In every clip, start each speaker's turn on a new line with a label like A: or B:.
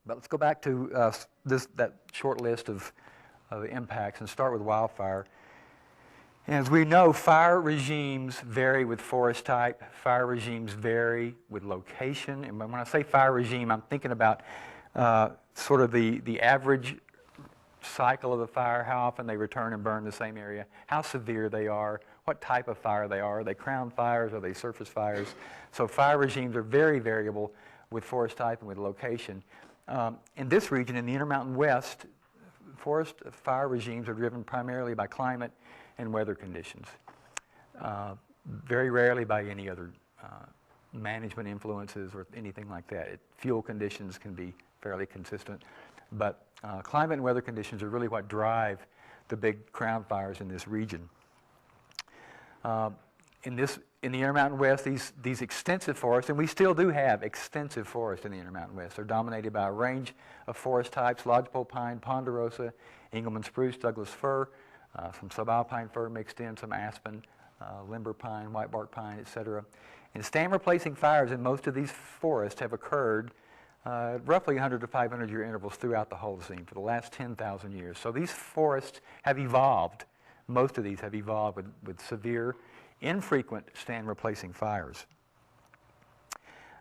A: But let's go back to that short list of impacts and start with wildfire. As we know, fire regimes vary with forest type. Fire regimes vary with location. And when I say fire regime, I'm thinking about sort of the average cycle of the fire, how often they return and burn the same area, how severe they are, what type of fire they are. Are they crown fires? Are they surface fires? So fire regimes are very variable with forest type and with location. In this region, in the Intermountain West, forest fire regimes are driven primarily by climate and weather conditions. Very rarely by any other management influences or anything like that. Fuel conditions can be fairly consistent, but climate and weather conditions are really what drive the big crown fires in this region. In the Intermountain West, these extensive forests, and we still do have extensive forests in the Intermountain West. They're dominated by a range of forest types: lodgepole pine, ponderosa, Engelmann spruce, Douglas fir, some subalpine fir mixed in, some aspen, limber pine, whitebark pine, etc. And stand-replacing fires in most of these forests have occurred roughly 100 to 500 year intervals throughout the Holocene for the last 10,000 years. So these forests have evolved. Most of these have evolved with severe, infrequent stand-replacing fires.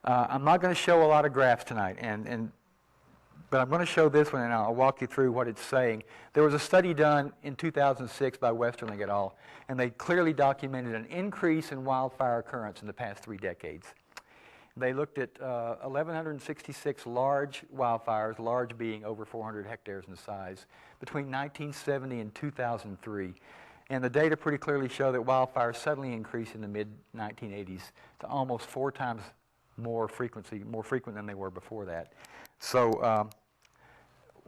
A: I'm not going to show a lot of graphs tonight, but I'm going to show this one, and I'll walk you through what it's saying. There was a study done in 2006 by Westerling et al., and they clearly documented an increase in wildfire occurrence in the past 3 decades. They looked at 1,166 large wildfires, large being over 400 hectares in size, between 1970 and 2003. And the data pretty clearly show that wildfires suddenly increased in the mid-1980s to almost 4 times more frequent than they were before that. So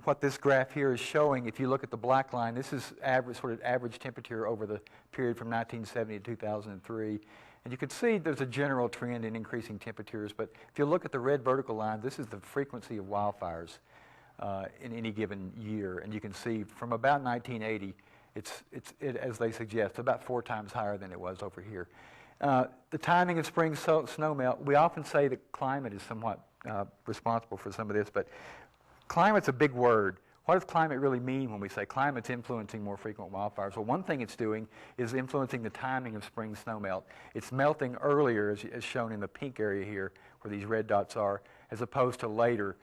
A: what this graph here is showing, if you look at the black line, this is average temperature over the period from 1970 to 2003. And you can see there's a general trend in increasing temperatures, but if you look at the red vertical line, this is the frequency of wildfires in any given year. And you can see from about 1980, it's as they suggest, about 4 times higher than it was over here. The timing of spring snowmelt, we often say that climate is somewhat responsible for some of this, but climate's a big word. What does climate really mean when we say climate's influencing more frequent wildfires? Well, one thing it's doing is influencing the timing of spring snowmelt. It's melting earlier, as shown in the pink area here, where these red dots are, as opposed to later,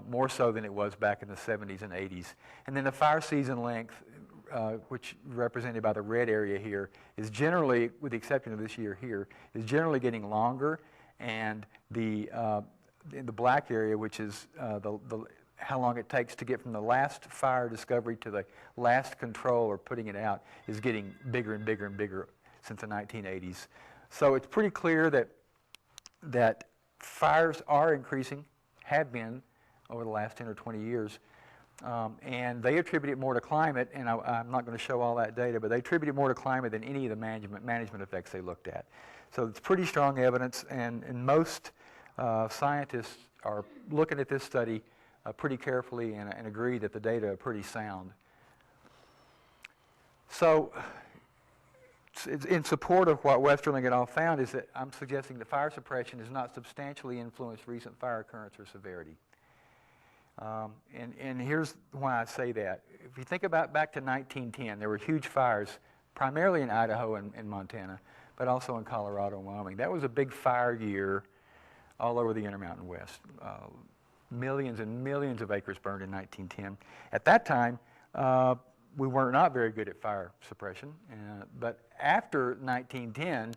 A: more so than it was back in the 70s and 80s. And then the fire season length, which represented by the red area here, is generally, with the exception of this year here, is generally getting longer, and in the black area, which is how long it takes to get from the last fire discovery to the last control or putting it out, is getting bigger and bigger and bigger since the 1980s. So it's pretty clear that fires are increasing, have been over the last 10 or 20 years, and they attribute it more to climate, and I'm not going to show all that data, but they attribute it more to climate than any of the management effects they looked at. So it's pretty strong evidence, and most scientists are looking at this study pretty carefully and agree that the data are pretty sound. So in support of what Westerling et al. Found is that I'm suggesting that fire suppression has not substantially influenced recent fire occurrence or severity. And here's why I say that. If you think about back to 1910, there were huge fires, primarily in Idaho and Montana, but also in Colorado and Wyoming. That was a big fire year all over the Intermountain West. Millions and millions of acres burned in 1910. At that time, we were not very good at fire suppression, but after 1910,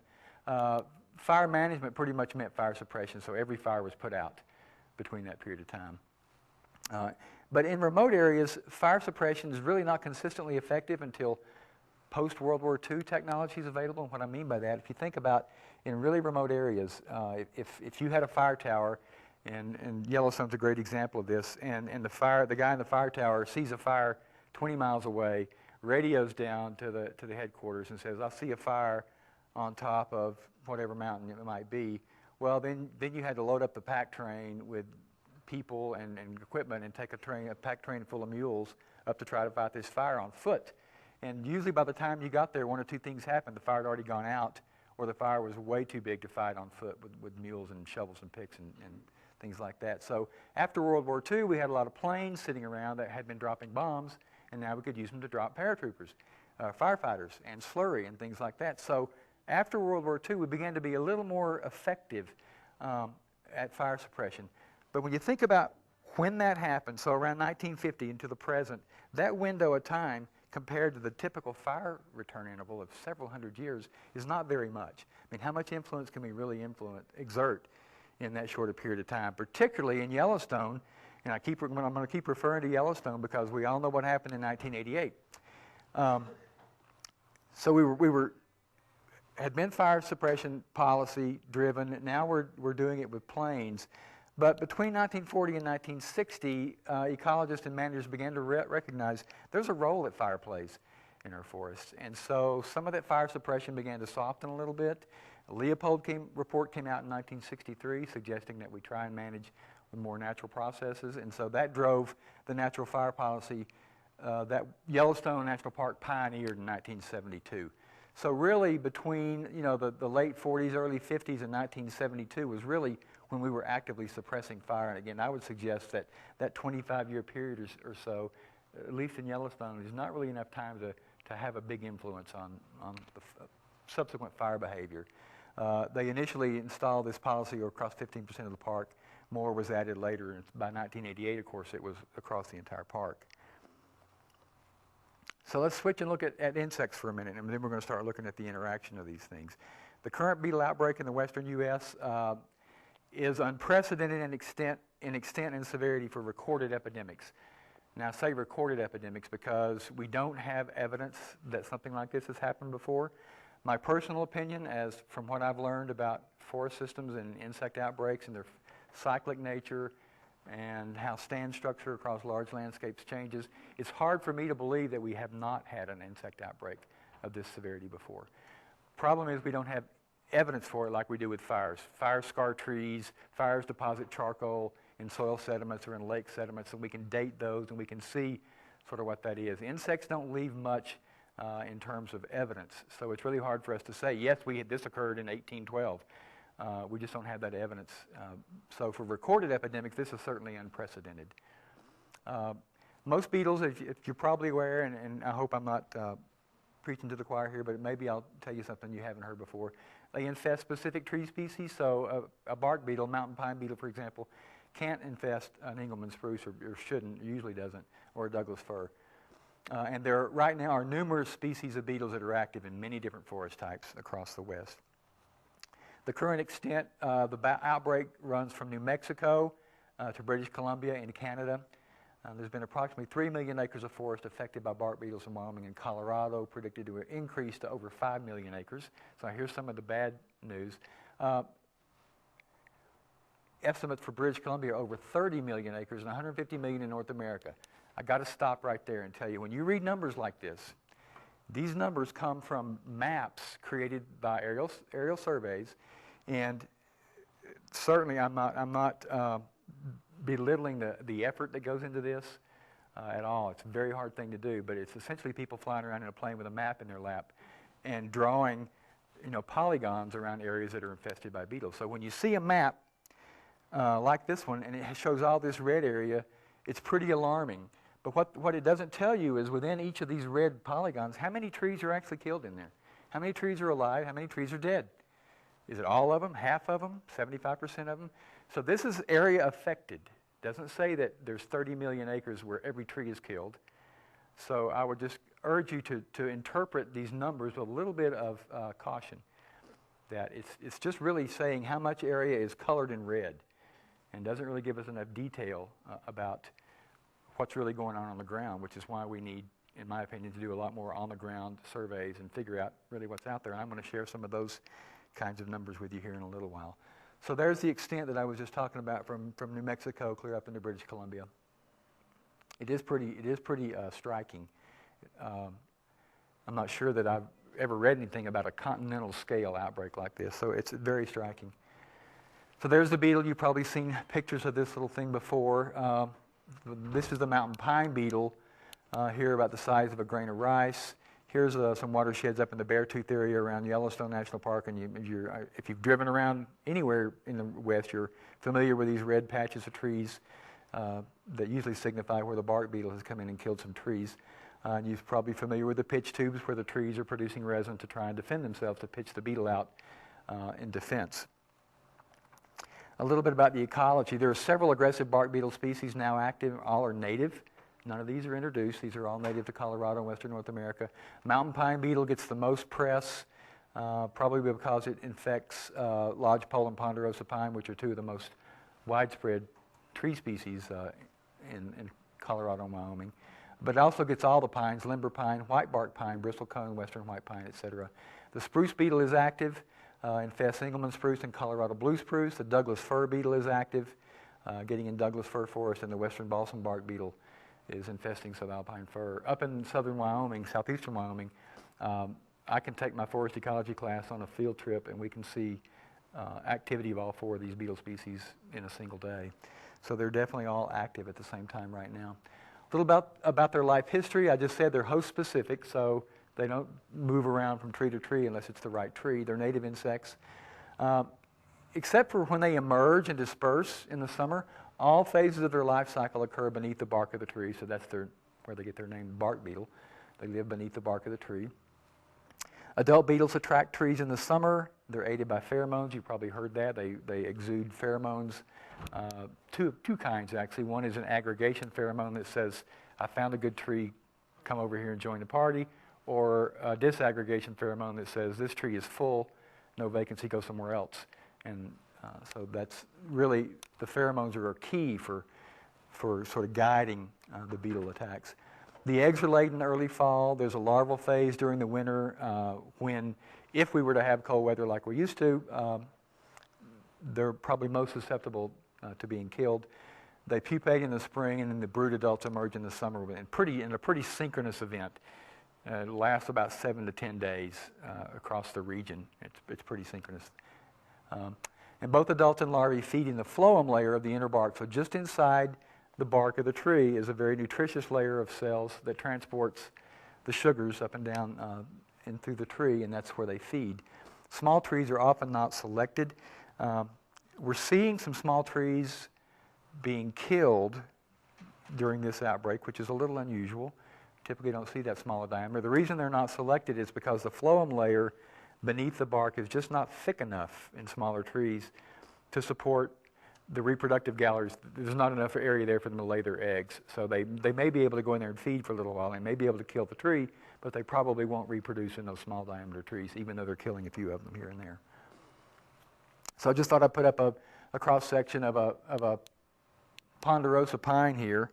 A: fire management pretty much meant fire suppression, so every fire was put out between that period of time. But in remote areas, fire suppression is really not consistently effective until post-World War II technology is available. And what I mean by that, if you think about in really remote areas, if you had a fire tower, and Yellowstone's a great example of this, and the guy in the fire tower sees a fire 20 miles away, radios down to the headquarters and says, "I'll see a fire on top of whatever mountain it might be." Well, then you had to load up the pack train with people and equipment and take a pack train full of mules up to try to fight this fire on foot. And usually by the time you got there, 1 or 2 things happened. The fire had already gone out, or the fire was way too big to fight on foot with mules and shovels and picks and things like that. So after World War II, we had a lot of planes sitting around that had been dropping bombs, and now we could use them to drop paratroopers, firefighters, and slurry and things like that. So after World War II, we began to be a little more effective at fire suppression. But when you think about when that happened, so around 1950 into the present, that window of time compared to the typical fire return interval of several hundred years is not very much. I mean, how much influence can we really exert in that shorter period of time, particularly in Yellowstone? And I'm going to keep referring to Yellowstone because we all know what happened in 1988. So we had been fire suppression policy driven. Now we're doing it with planes. But between 1940 and 1960, ecologists and managers began to recognize there's a role that fire plays in our forests. And so some of that fire suppression began to soften a little bit. A Leopold report came out in 1963 suggesting that we try and manage with more natural processes. And so that drove the natural fire policy that Yellowstone National Park pioneered in 1972. So really between the late 40s, early 50s and 1972 was really when we were actively suppressing fire. And again, I would suggest that that 25-year period or so, at least in Yellowstone, is not really enough time to have a big influence on the subsequent fire behavior. They initially installed this policy across 15% of the park. More was added later, and by 1988, of course, it was across the entire park. So let's switch and look at insects for a minute, and then we're going to start looking at the interaction of these things. The current beetle outbreak in the western U.S. Is unprecedented in extent and severity for recorded epidemics. Now I say recorded epidemics because we don't have evidence that something like this has happened before. My personal opinion, as from what I've learned about forest systems and insect outbreaks and their cyclic nature and how stand structure across large landscapes changes, it's hard for me to believe that we have not had an insect outbreak of this severity before. Problem is we don't have evidence for it like we do with fires. Fires scar trees, fires deposit charcoal in soil sediments or in lake sediments, and we can date those and we can see sort of what that is. Insects don't leave much in terms of evidence, so it's really hard for us to say, yes, this occurred in 1812. We just don't have that evidence. So for recorded epidemics, this is certainly unprecedented. Most beetles, if you're probably aware, and I hope I'm not preaching to the choir here, but maybe I'll tell you something you haven't heard before. They infest specific tree species, so a bark beetle, mountain pine beetle, for example, can't infest an Engelmann spruce, or shouldn't, usually doesn't, or a Douglas fir. And there right now are numerous species of beetles that are active in many different forest types across the West. The current extent, the outbreak runs from New Mexico to British Columbia and Canada. There's been approximately 3 million acres of forest affected by bark beetles in Wyoming and Colorado, predicted to increase to over 5 million acres. So here's some of the bad news. Estimates for British Columbia are over 30 million acres and 150 million in North America. I got to stop right there and tell you, when you read numbers like this, these numbers come from maps created by aerial surveys, and certainly I'm not belittling the effort that goes into this at all. It's a very hard thing to do, but it's essentially people flying around in a plane with a map in their lap and drawing polygons around areas that are infested by beetles. So when you see a map like this one and it shows all this red area, it's pretty alarming. But what it doesn't tell you is within each of these red polygons, how many trees are actually killed in there? How many trees are alive? How many trees are dead? Is it all of them, half of them, 75% of them? So this is area affected. Doesn't say that there's 30 million acres where every tree is killed. So I would just urge you to interpret these numbers with a little bit of caution. That it's just really saying how much area is colored in red and doesn't really give us enough detail about what's really going on the ground, which is why we need, in my opinion, to do a lot more on-the-ground surveys and figure out really what's out there. And I'm going to share some of those kinds of numbers with you here in a little while. So there's the extent that I was just talking about from New Mexico clear up into British Columbia. It is pretty striking. I'm not sure that I've ever read anything about a continental scale outbreak like this, so it's very striking. So there's the beetle. You've probably seen pictures of this little thing before. This is the mountain pine beetle, here about the size of a grain of rice. Here's some watersheds up in the Beartooth area around Yellowstone National Park, and if you've driven around anywhere in the West, you're familiar with these red patches of trees that usually signify where the bark beetle has come in and killed some trees. You're probably familiar with the pitch tubes where the trees are producing resin to try and defend themselves, to pitch the beetle out in defense. A little bit about the ecology. There are several aggressive bark beetle species now active. All are native. None of these are introduced. These are all native to Colorado and western North America. Mountain pine beetle gets the most press, probably because it infects lodgepole and ponderosa pine, which are two of the most widespread tree species in Colorado and Wyoming. But it also gets all the pines: limber pine, whitebark pine, bristlecone, western white pine, etc. The spruce beetle is active, infests Engelmann spruce and Colorado blue spruce. The Douglas fir beetle is active, getting in Douglas fir forest, and the western balsam bark beetle is infesting subalpine fir. Up in southern Wyoming, southeastern Wyoming, I can take my forest ecology class on a field trip, and we can see activity of all four of these beetle species in a single day. So they're definitely all active at the same time right now. A little about their life history. I just said they're host specific, so they don't move around from tree to tree unless it's the right tree. They're native insects. Except for when they emerge and disperse in the summer, all phases of their life cycle occur beneath the bark of the tree, so that's where they get their name, bark beetle. They live beneath the bark of the tree. Adult beetles attract trees in the summer. They're aided by pheromones. You've probably heard that. They exude pheromones, two kinds actually. One is an aggregation pheromone that says, I found a good tree, come over here and join the party, or a disaggregation pheromone that says, this tree is full, no vacancy, go somewhere else. And so that's really, the pheromones are key for sort of guiding the beetle attacks. The eggs are laid in the early fall. There's a larval phase during the winter when, if we were to have cold weather like we used to, they're probably most susceptible to being killed. They pupate in the spring, and then the brood adults emerge in the summer in a pretty synchronous event. It lasts about 7 to 10 days across the region. It's pretty synchronous. And both adults and larvae feed in the phloem layer of the inner bark. So just inside the bark of the tree is a very nutritious layer of cells that transports the sugars up and down and through the tree, and that's where they feed. Small trees are often not selected. We're seeing some small trees being killed during this outbreak, which is a little unusual. Typically don't see that small a diameter. The reason they're not selected is because the phloem layer beneath the bark is just not thick enough in smaller trees to support the reproductive galleries. There's not enough area there for them to lay their eggs. So they may be able to go in there and feed for a little while. They may be able to kill the tree, but they probably won't reproduce in those small diameter trees, even though they're killing a few of them here and there. So I just thought I'd put up a cross-section of a ponderosa pine here.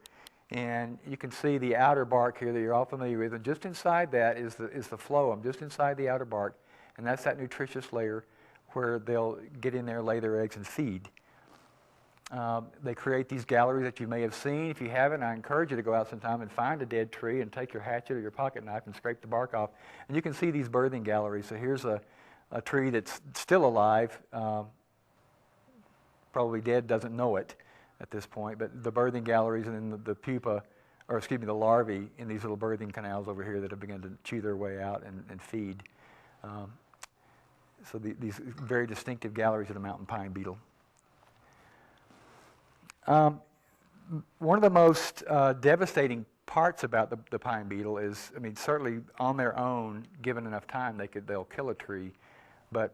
A: And you can see the outer bark here that you're all familiar with. And just inside that is the phloem, just inside the outer bark. And that's that nutritious layer where they'll get in there, lay their eggs, and feed. They create these galleries that you may have seen. If you haven't, I encourage you to go out sometime and find a dead tree and take your hatchet or your pocket knife and scrape the bark off. And you can see these birthing galleries. So here's a tree that's still alive, probably dead, doesn't know it at this point, but the birthing galleries and then the pupa, or excuse me, the larvae in these little birthing canals over here that have begun to chew their way out and feed. So these very distinctive galleries of the mountain pine beetle. One of the most devastating parts about the pine beetle is, I mean, certainly on their own, given enough time, they'll kill a tree, but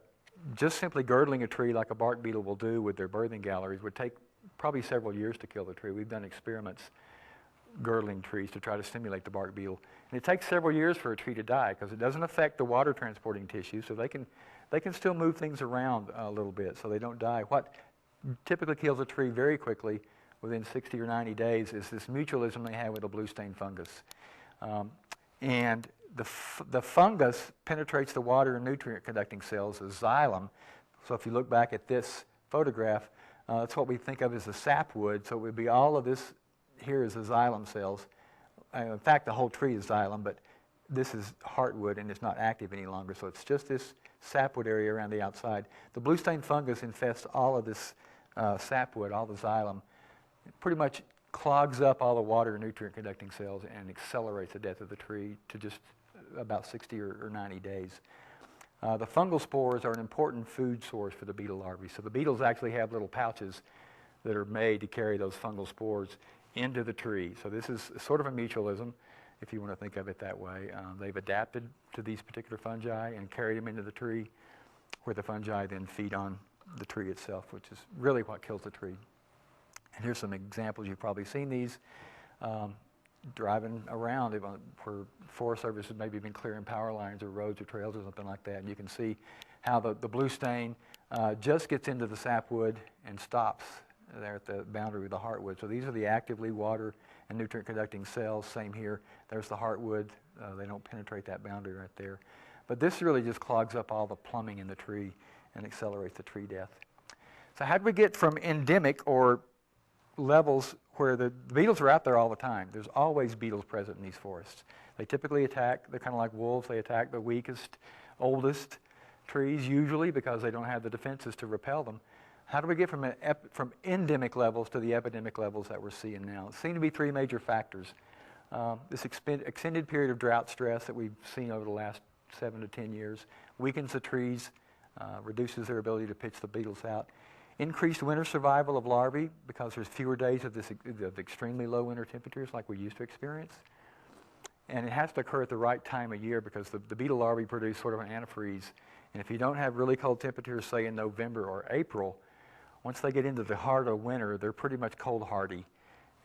A: just simply girdling a tree like a bark beetle will do with their birthing galleries would take probably several years to kill the tree. We've done experiments girdling trees to try to stimulate the bark beetle. And it takes several years for a tree to die because it doesn't affect the water transporting tissue, so they can still move things around a little bit so they don't die. What typically kills a tree very quickly within 60 or 90 days is this mutualism they have with a blue stain fungus. And the fungus penetrates the water and nutrient conducting cells, the xylem. So if you look back at this photograph, that's what we think of as the sapwood. So it would be all of this here is the xylem cells. In fact, the whole tree is xylem, but this is heartwood and it's not active any longer. So it's just this sapwood area around the outside. The blue stain fungus infests all of this sapwood, all the xylem. It pretty much clogs up all the water and nutrient conducting cells and accelerates the death of the tree to just about 60 or 90 days. The fungal spores are an important food source for the beetle larvae. So the beetles actually have little pouches that are made to carry those fungal spores into the tree. So this is sort of a mutualism, if you want to think of it that way. They've adapted to these particular fungi and carried them into the tree, where the fungi then feed on the tree itself, which is really what kills the tree. And here's some examples. You've probably seen these driving around where Forest Service has maybe been clearing power lines or roads or trails or something like that. And you can see how the blue stain just gets into the sapwood and stops there at the boundary with the heartwood. So these are the actively water and nutrient conducting cells. Same here. There's the heartwood. They don't penetrate that boundary right there. But this really just clogs up all the plumbing in the tree and accelerates the tree death. So how do we get from endemic, or levels where the beetles are out there all the time? There's always beetles present in these forests. They typically attack, they're kind of like wolves, they attack the weakest, oldest trees usually because they don't have the defenses to repel them. How do we get from endemic levels to the epidemic levels that we're seeing now? It seems to be three major factors. This extended period of drought stress that we've seen over the last 7 to 10 years weakens the trees, reduces their ability to pitch the beetles out. Increased winter survival of larvae because there's fewer days of extremely low winter temperatures like we used to experience. And it has to occur at the right time of year because the beetle larvae produce sort of an antifreeze. And if you don't have really cold temperatures, say in November or April, once they get into the heart of winter, they're pretty much cold hardy.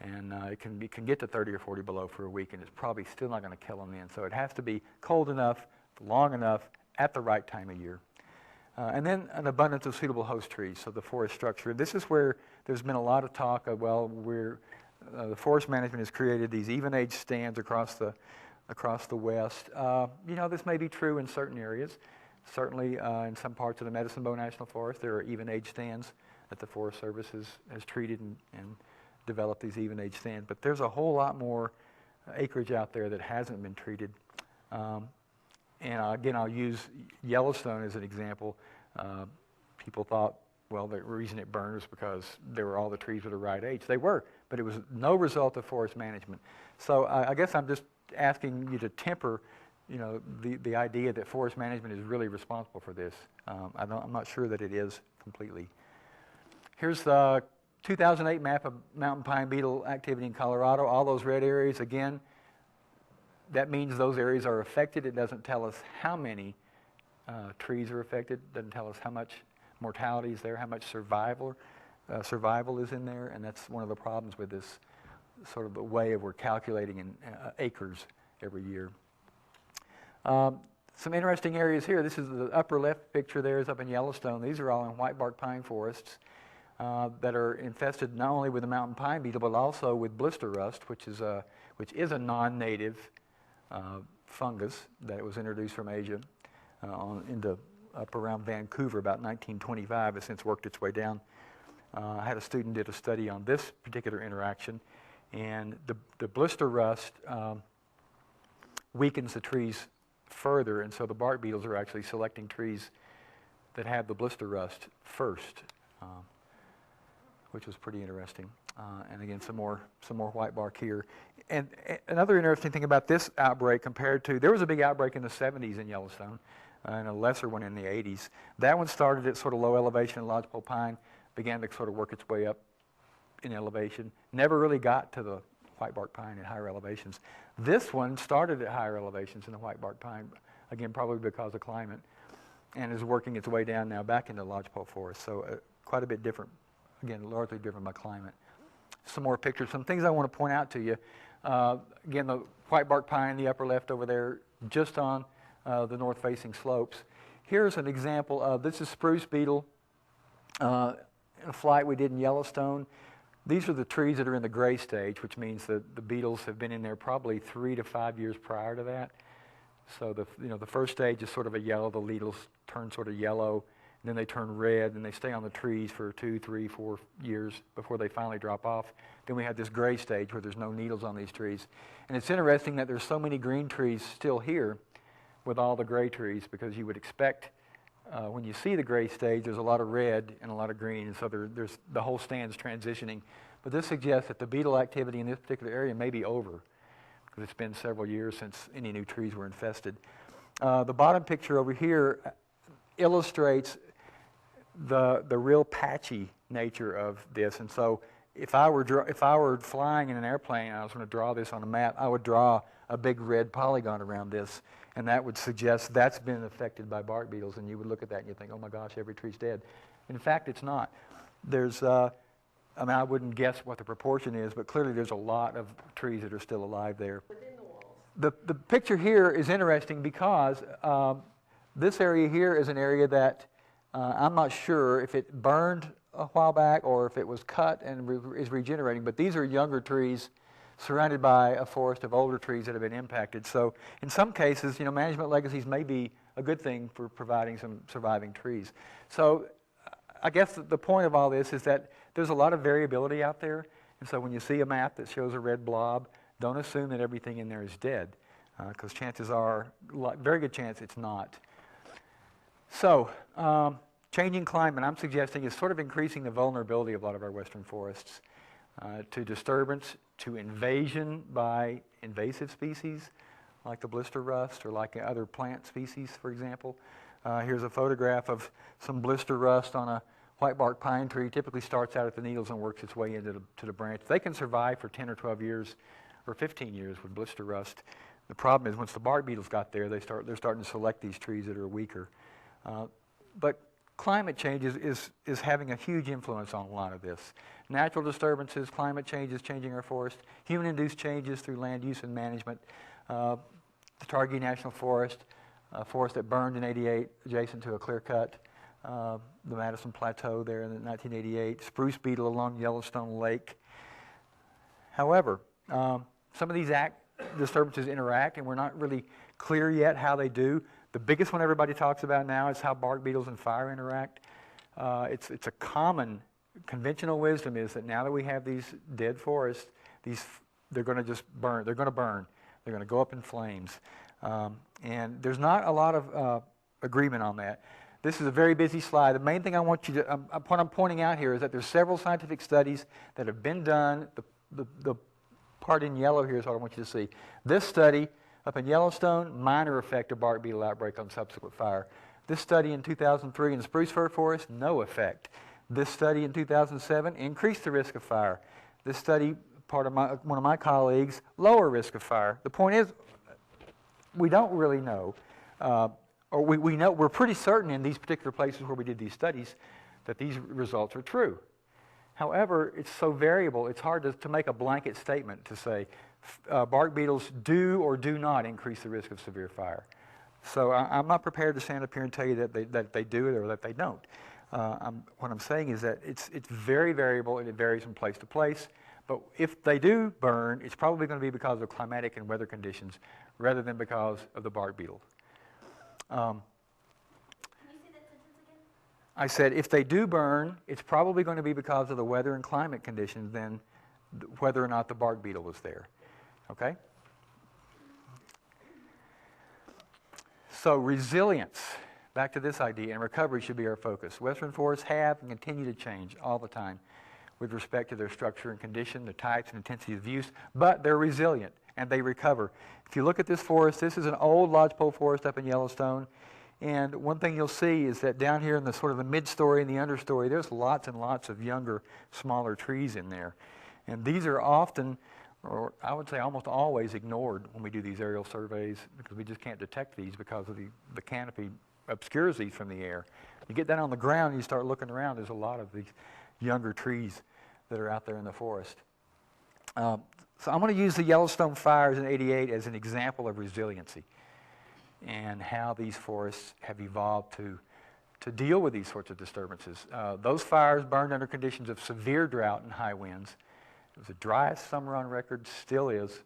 A: And it can get to 30 or 40 below for a week, and it's probably still not going to kill them then. So it has to be cold enough, long enough, at the right time of year. And then an abundance of suitable host trees, so the forest structure. This is where there's been a lot of talk of, well, the forest management has created these even-age stands across the west. This may be true in certain areas. Certainly in some parts of the Medicine Bow National Forest, there are even-age stands that the Forest Service has treated and developed these even-age stands. But there's a whole lot more acreage out there that hasn't been treated. And again, I'll use Yellowstone as an example. People thought, well, the reason it burned was because all the trees were the right age. They were, but it was no result of forest management. So I guess I'm just asking you to temper, the idea that forest management is really responsible for this. I'm not sure that it is completely. Here's the 2008 map of mountain pine beetle activity in Colorado. All those red areas, again, that means those areas are affected. It doesn't tell us how many trees are affected. It doesn't tell us how much mortality is there, how much survival is in there, and that's one of the problems with this sort of the way we're calculating in acres every year. Some interesting areas here. This is the upper left picture there is up in Yellowstone. These are all in whitebark pine forests that are infested not only with the mountain pine beetle, but also with blister rust, which is a non-native fungus that was introduced from Asia up around Vancouver about 1925. Has since worked its way down. I had a student did a study on this particular interaction, and the blister rust weakens the trees further, and so the bark beetles are actually selecting trees that have the blister rust first, which was pretty interesting. And again, some more white bark here. And another interesting thing about this outbreak compared to, there was a big outbreak in the 70s in Yellowstone, and a lesser one in the 80s. That one started at sort of low elevation in lodgepole pine, began to sort of work its way up in elevation, never really got to the whitebark pine at higher elevations. This one started at higher elevations in the whitebark pine, again, probably because of climate, and is working its way down now back into lodgepole forest. So quite a bit different, again, largely driven by climate. Some more pictures, some things I want to point out to you. Again, the whitebark pine, the upper left over there, just on the north-facing slopes. Here's an example of, this is spruce beetle, a flight we did in Yellowstone. These are the trees that are in the gray stage, which means that the beetles have been in there probably 3 to 5 years prior to that. So the first stage is sort of a yellow. The needles turn sort of yellow, and then they turn red, and they stay on the trees for 2, 3, 4 years before they finally drop off. Then we have this gray stage where there's no needles on these trees. And it's interesting that there's so many green trees still here with all the gray trees, because you would expect when you see the gray stage, there's a lot of red and a lot of green, and so there's the whole stand's transitioning. But this suggests that the beetle activity in this particular area may be over. because it's been several years since any new trees were infested. The bottom picture over here illustrates the real patchy nature of this. And so if I were flying in an airplane and I was going to draw this on a map, I would draw a big red polygon around this, and that would suggest that's been affected by bark beetles. And you would look at that and you think, oh my gosh, every tree's dead. In fact, it's not. There's, I mean, I wouldn't guess what the proportion is, but clearly there's a lot of trees that are still alive there.
B: Within the walls.
A: The picture here is interesting because this area here is an area that I'm not sure if it burned a while back or if it was cut and is regenerating, but these are younger trees surrounded by a forest of older trees that have been impacted. So in some cases, management legacies may be a good thing for providing some surviving trees. So I guess the point of all this is that there's a lot of variability out there, and so when you see a map that shows a red blob, don't assume that everything in there is dead, because chances are, very good chance it's not. So, changing climate, I'm suggesting, is sort of increasing the vulnerability of a lot of our western forests to disturbance, to invasion by invasive species, like the blister rust or like other plant species, for example. Here's a photograph of some blister rust on a whitebark pine tree. Typically starts out at the needles and works its way into the branch. They can survive for 10 or 12 years or 15 years with blister rust. The problem is once the bark beetles got there, they're starting to select these trees that are weaker. But climate change is having a huge influence on a lot of this. Natural disturbances, climate change is changing our forest, human-induced changes through land use and management. The Targhee National Forest, a forest that burned in '88 adjacent to a clear cut, the Madison Plateau there in 1988, spruce beetle along Yellowstone Lake. However, some of these disturbances interact, and we're not really clear yet how they do. The biggest one everybody talks about now is how bark beetles and fire interact. It's a common conventional wisdom is that now that we have these dead forests, they're going to just burn. They're going to burn. They're going to go up in flames. And there's not a lot of agreement on that. This is a very busy slide. The main thing I want you to, what I'm pointing out here is that there's several scientific studies that have been done. The part in yellow here is what I want you to see. This study up in Yellowstone, minor effect of bark beetle outbreak on subsequent fire. This study in 2003 in the spruce fir forest, no effect. This study in 2007 increased the risk of fire. This study, one of my colleagues, lower risk of fire. The point is, we don't really know, or we know, we're pretty certain in these particular places where we did these studies that these results are true. However, it's so variable, it's hard to make a blanket statement to say bark beetles do or do not increase the risk of severe fire. So I'm not prepared to stand up here and tell you that they do it or that they don't. What I'm saying is that it's very variable and it varies from place to place. But if they do burn, it's probably going to be because of climatic and weather conditions rather than because of the bark beetle.
B: Can you say that sentence again?
A: I said if they do burn, it's probably going to be because of the weather and climate conditions than whether or not the bark beetle was there. Okay? So resilience, back to this idea, and recovery should be our focus. Western forests have and continue to change all the time with respect to their structure and condition, the types and intensity of use, but they're resilient and they recover. If you look at this forest, this is an old lodgepole forest up in Yellowstone, and one thing you'll see is that down here in the sort of the mid-story and the understory, there's lots and lots of younger, smaller trees in there. And these are often, or I would say almost always, ignored when we do these aerial surveys because we just can't detect these because of the canopy obscures these from the air. You get down on the ground and you start looking around, there's a lot of these younger trees that are out there in the forest. So I'm going to use the Yellowstone fires in '88 as an example of resiliency and how these forests have evolved to deal with these sorts of disturbances. Those fires burned under conditions of severe drought and high winds. It was the driest summer on record, still is.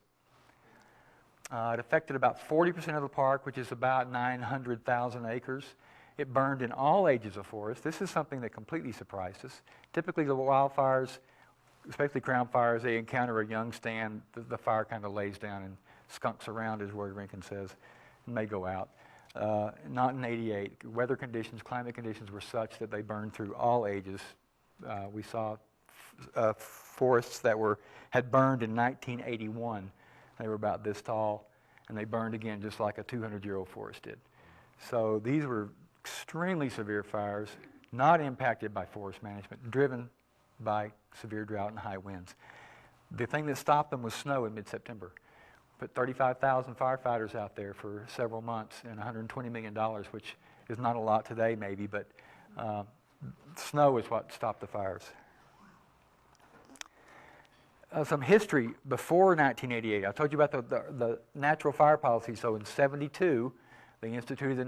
A: It affected about 40% of the park, which is about 900,000 acres. It burned in all ages of forest. This is something that completely surprised us. Typically the wildfires, especially crown fires, they encounter a young stand, the fire kind of lays down and skunks around, as Roy Rankin says, and may go out. Not in '88. Weather conditions, climate conditions were such that they burned through all ages. We saw forests that had burned in 1981 They were about this tall, and they burned again just like a 200-year-old forest did. So these were extremely severe fires, not impacted by forest management, driven by severe drought and high winds. The thing that stopped them was snow in mid-September. Put 35,000 firefighters out there for several months and $120 million, which is not a lot today maybe, but snow is what stopped the fires. Some history before 1988. I told you about the natural fire policy. So in 72, they instituted the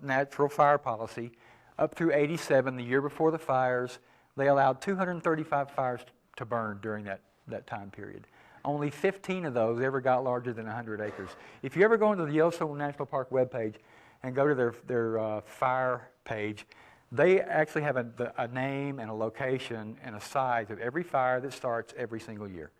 A: natural fire policy. Up through 87, the year before the fires, they allowed 235 fires to burn during that time period. Only 15 of those ever got larger than 100 acres. If you ever go into the Yellowstone National Park webpage and go to their fire page, they actually have a name and a location and a size of every fire that starts every single year.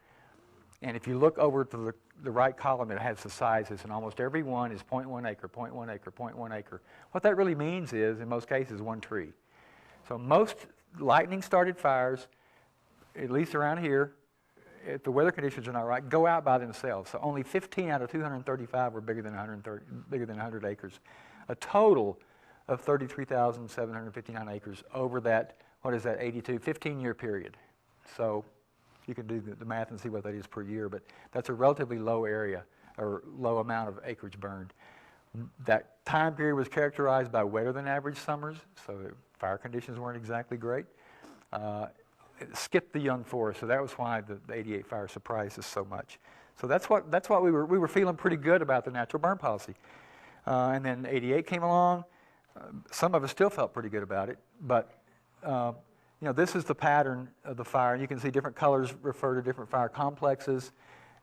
A: And if you look over to the right column, it has the sizes, and almost every one is 0.1 acre, 0.1 acre, 0.1 acre. What that really means is, in most cases, one tree. So most lightning-started fires, at least around here, if the weather conditions are not right, go out by themselves. So only 15 out of 235 were bigger than 100 acres. A total of 33,759 acres over that, 15-year period. So you can do the math and see what that is per year, but that's a relatively low area or low amount of acreage burned. That time period was characterized by wetter than average summers, so fire conditions weren't exactly great. It skipped the young forest, so that was why the 88 fire surprised us so much. So that's what we were feeling pretty good about the natural burn policy. And then 88 came along. Some of us still felt pretty good about it, but this is the pattern of the fire. You can see different colors refer to different fire complexes.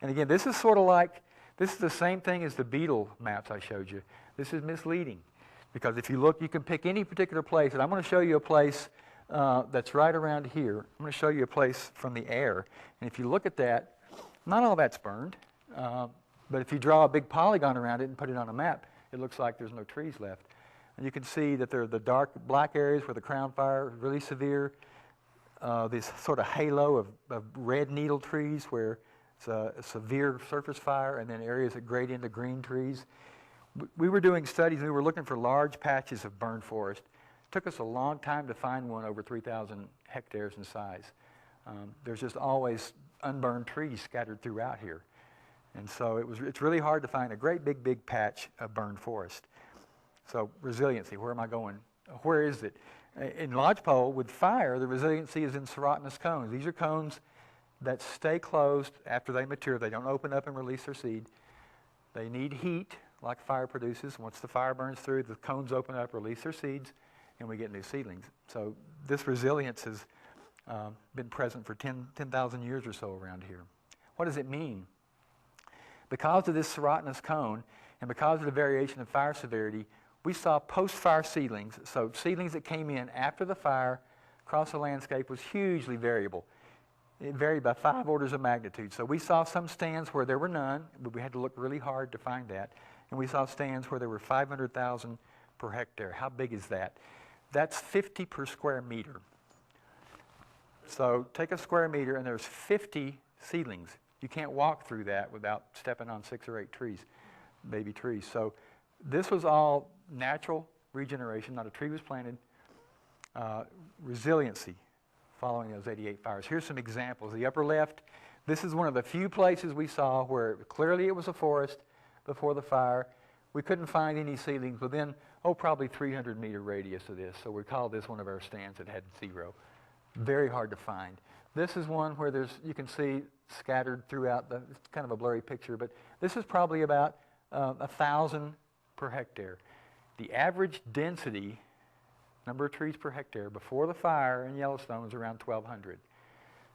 A: And again, this is the same thing as the beetle maps I showed you. This is misleading because if you look, you can pick any particular place, and I'm going to show you a place that's right around here. I'm going to show you a place from the air, and if you look at that, not all that's burned, but if you draw a big polygon around it and put it on a map, it looks like there's no trees left. And you can see that there are the dark black areas where the crown fire is really severe, this sort of halo of red needle trees where it's a severe surface fire, and then areas that grade into green trees. We were doing studies, and we were looking for large patches of burned forest. It took us a long time to find one over 3,000 hectares in size. There's just always unburned trees scattered throughout here. And so it's really hard to find a great big patch of burned forest. So resiliency, where am I going? Where is it? In lodgepole, with fire, the resiliency is in serotinous cones. These are cones that stay closed after they mature. They don't open up and release their seed. They need heat, like fire produces. Once the fire burns through, the cones open up, release their seeds, and we get new seedlings. So this resilience has been present for 10,000 years or so around here. What does it mean? Because of this serotinous cone, and because of the variation of fire severity, we saw post-fire seedlings, so seedlings that came in after the fire across the landscape was hugely variable. It varied by 5 orders of magnitude. So we saw some stands where there were none, but we had to look really hard to find that. And we saw stands where there were 500,000 per hectare. How big is that? That's 50 per square meter. So take a square meter and there's 50 seedlings. You can't walk through that without stepping on 6 or 8 trees, baby trees. So this was all natural regeneration, not a tree was planted. Resiliency following those 88 fires. Here's some examples. The upper left, this is one of the few places we saw where clearly it was a forest before the fire. We couldn't find any seedlings within, probably 300-meter radius of this. So we call this one of our stands that had 0. Very hard to find. This is one where you can see scattered throughout it's kind of a blurry picture, but this is probably about 1,000 per hectare. The average density, number of trees per hectare, before the fire in Yellowstone was around 1,200.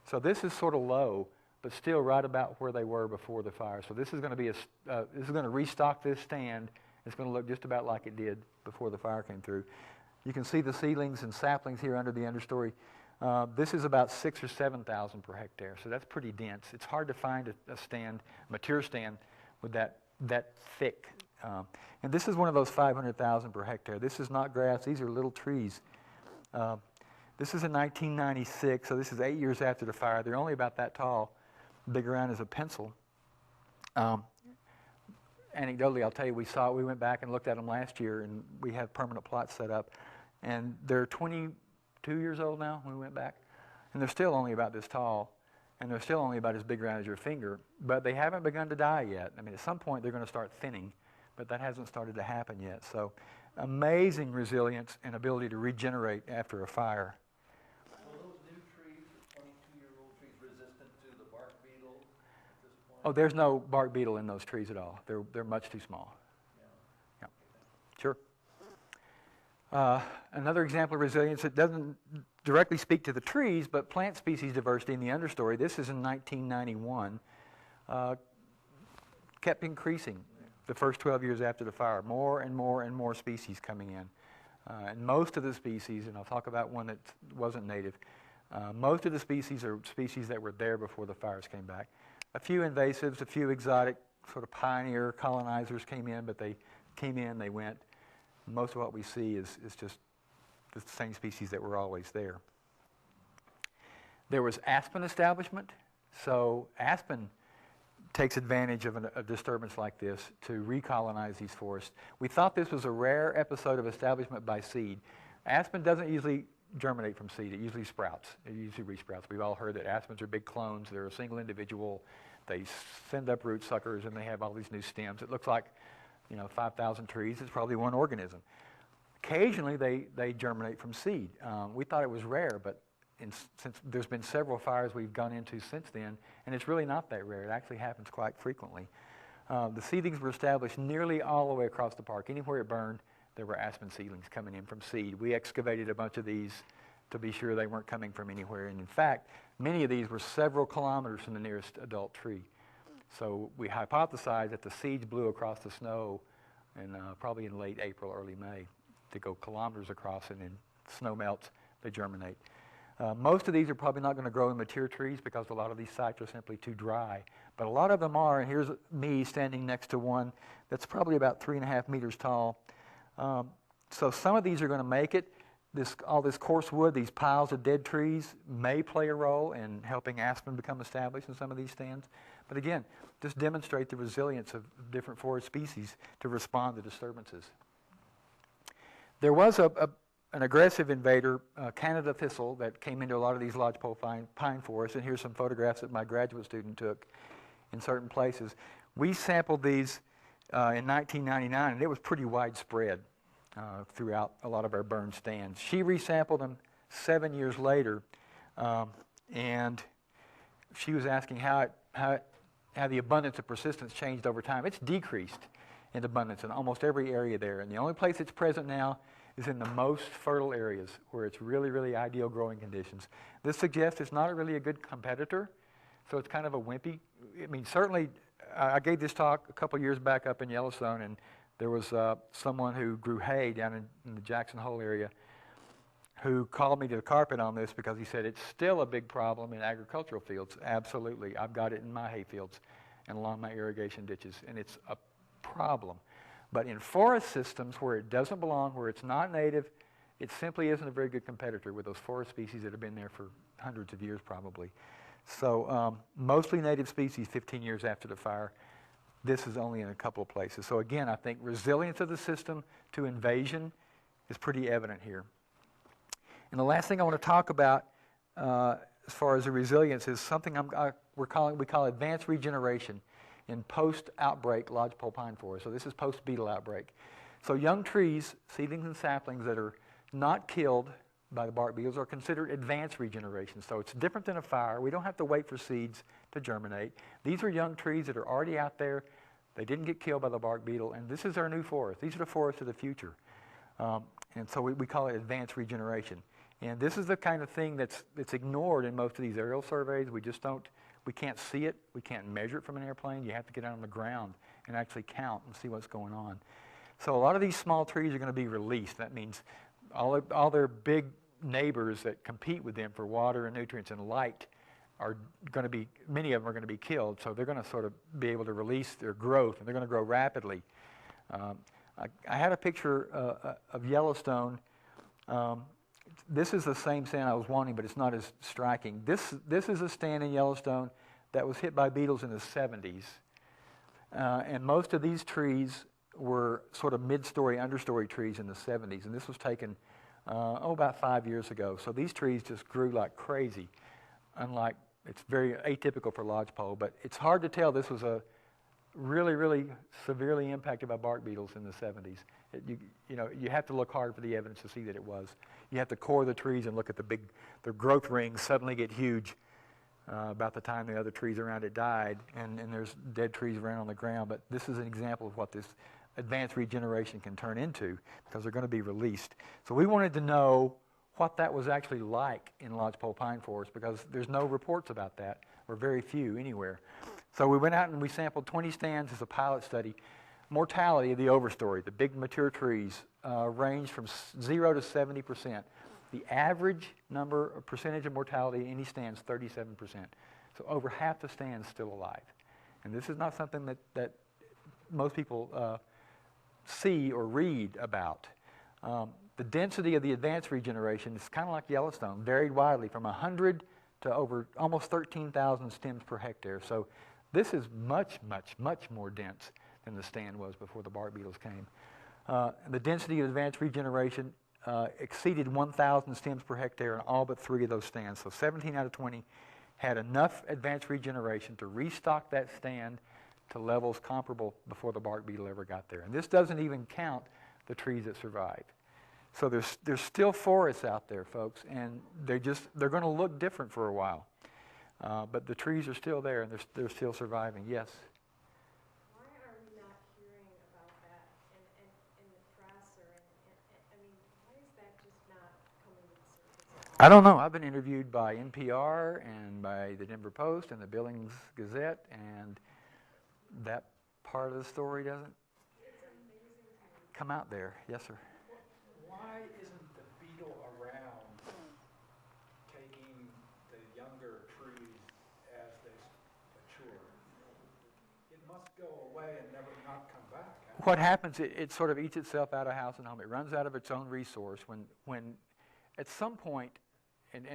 A: So this is sort of low, but still right about where they were before the fire. So this is going to be this is going to restock this stand. It's going to look just about like it did before the fire came through. You can see the seedlings and saplings here under the understory. This is about 6,000 or 7,000 per hectare, so that's pretty dense. It's hard to find a mature stand with that thick. And this is one of those 500,000 per hectare. This is not grass. These are little trees. This is in 1996, so this is 8 years after the fire. They're only about that tall, big around as a pencil. anecdotally, I'll tell you, we went back and looked at them last year, and we have permanent plots set up, and they're 22 years old now when we went back, and they're still only about this tall, and they're still only about as big around as your finger, but they haven't begun to die yet. I mean, at some point they're going to start thinning, but that hasn't started to happen yet. So amazing resilience and ability to regenerate after a fire.
C: Are those new trees, 22-year-old trees, resistant to the bark beetle at this point?
A: Oh, there's no bark beetle in those trees at all. They're much too small.
C: Yeah.
A: Yeah. Sure. Another example of resilience, it doesn't directly speak to the trees, but plant species diversity in the understory. This is in 1991. Kept increasing the first 12 years after the fire. More and more and more species coming in. And most of the species, and I'll talk about one that wasn't native, most of the species are species that were there before the fires came back. A few invasives, a few exotic sort of pioneer colonizers came in, but they came in, they went. Most of what we see is just the same species that were always there. There was Aspen establishment. So Aspen takes advantage of a disturbance like this to recolonize these forests. We thought this was a rare episode of establishment by seed. Aspen doesn't usually germinate from seed. It usually sprouts. It usually resprouts. We've all heard that aspens are big clones. They're a single individual. They send up root suckers, and they have all these new stems. It looks like 5,000 trees. It's probably one organism. Occasionally, they germinate from seed. We thought it was rare, but since there's been several fires we've gone into since then, and it's really not that rare. It actually happens quite frequently. The seedlings were established nearly all the way across the park. Anywhere it burned, there were aspen seedlings coming in from seed. We excavated a bunch of these to be sure they weren't coming from anywhere. And in fact, many of these were several kilometers from the nearest adult tree. So we hypothesized that the seeds blew across the snow probably in late April, early May. They go kilometers across, and then snow melts, they germinate. Most of these are probably not going to grow in mature trees because a lot of these sites are simply too dry. But a lot of them are, and here's me standing next to one that's probably about 3.5 meters tall. So some of these are going to make it. All this coarse wood, these piles of dead trees may play a role in helping aspen become established in some of these stands. But again, just demonstrate the resilience of different forest species to respond to disturbances. There was an aggressive invader, Canada thistle, that came into a lot of these lodgepole pine forests, and here's some photographs that my graduate student took in certain places. We sampled these in 1999, and it was pretty widespread throughout a lot of our burn stands. She resampled them 7 years later, and she was asking how the abundance of persistence changed over time. It's decreased in abundance in almost every area there, and the only place it's present now is in the most fertile areas where it's really, really ideal growing conditions. This suggests it's not really a good competitor, so it's kind of a wimpy. I mean, certainly, I gave this talk a couple years back up in Yellowstone, and there was someone who grew hay down in the Jackson Hole area who called me to the carpet on this because he said it's still a big problem in agricultural fields. Absolutely. I've got it in my hay fields and along my irrigation ditches, and it's a problem. But in forest systems where it doesn't belong, where it's not native, it simply isn't a very good competitor with those forest species that have been there for hundreds of years probably. So mostly native species 15 years after the fire. This is only in a couple of places. So again, I think resilience of the system to invasion is pretty evident here. And the last thing I want to talk about as far as the resilience is something we call advanced regeneration in post-outbreak lodgepole pine forest. So this is post-beetle outbreak. So young trees, seedlings and saplings that are not killed by the bark beetles are considered advanced regeneration. So it's different than a fire. We don't have to wait for seeds to germinate. These are young trees that are already out there. They didn't get killed by the bark beetle, and this is our new forest. These are the forests of the future. And so we call it advanced regeneration. And this is the kind of thing that's ignored in most of these aerial surveys. We can't see it. We can't measure it from an airplane. You have to get out on the ground and actually count and see what's going on. So a lot of these small trees are going to be released. That means all their big neighbors that compete with them for water and nutrients and light are going to be, many of them are going to be killed. So they're going to sort of be able to release their growth, and they're going to grow rapidly. I had a picture of Yellowstone. This is the same stand I was wanting, but it's not as striking. This is a stand in Yellowstone that was hit by beetles in the 70s. And most of these trees were sort of mid-story, understory trees in the 70s, and this was taken, about 5 years ago. So these trees just grew like crazy, unlike, it's very atypical for lodgepole, but it's hard to tell this was a really, really severely impacted by bark beetles in the 70s. You have to look hard for the evidence to see that it was. You have to core the trees and look at the growth rings suddenly get huge about the time the other trees around it died, and there's dead trees around on the ground. But this is an example of what this advanced regeneration can turn into, because they're going to be released. So we wanted to know what that was actually like in lodgepole pine forest, because there's no reports about that, or very few anywhere. So we went out and we sampled 20 stands as a pilot study. Mortality of the overstory, the big mature trees, ranged from 0 to 70%. The average percentage of mortality in any stand is 37%. So over half the stand's still alive. And this is not something that most people see or read about. The density of the advanced regeneration is kind of like Yellowstone, varied widely from 100 to over almost 13,000 stems per hectare. So this is much, much, much more dense than the stand was before the bark beetles came. The density of advanced regeneration exceeded 1,000 stems per hectare in all but 3 of those stands. So 17 out of 20 had enough advanced regeneration to restock that stand to levels comparable before the bark beetle ever got there. And this doesn't even count the trees that survived. So there's still forests out there, folks, and they're going to look different for a while. But the trees are still there, and they're still surviving. Yes?
B: Why are we not hearing about that in the press or I mean, why is that just not coming to the surface?
A: I don't know. I've been interviewed by NPR and by the Denver Post and the Billings Gazette, and that part of the story doesn't come out there. Yes, sir.
D: Why isn't the beetle around taking the younger trees as they mature? It must go away and never not come back. Huh?
A: What happens, it sort of eats itself out of house and home. It runs out of its own resource when at some point, and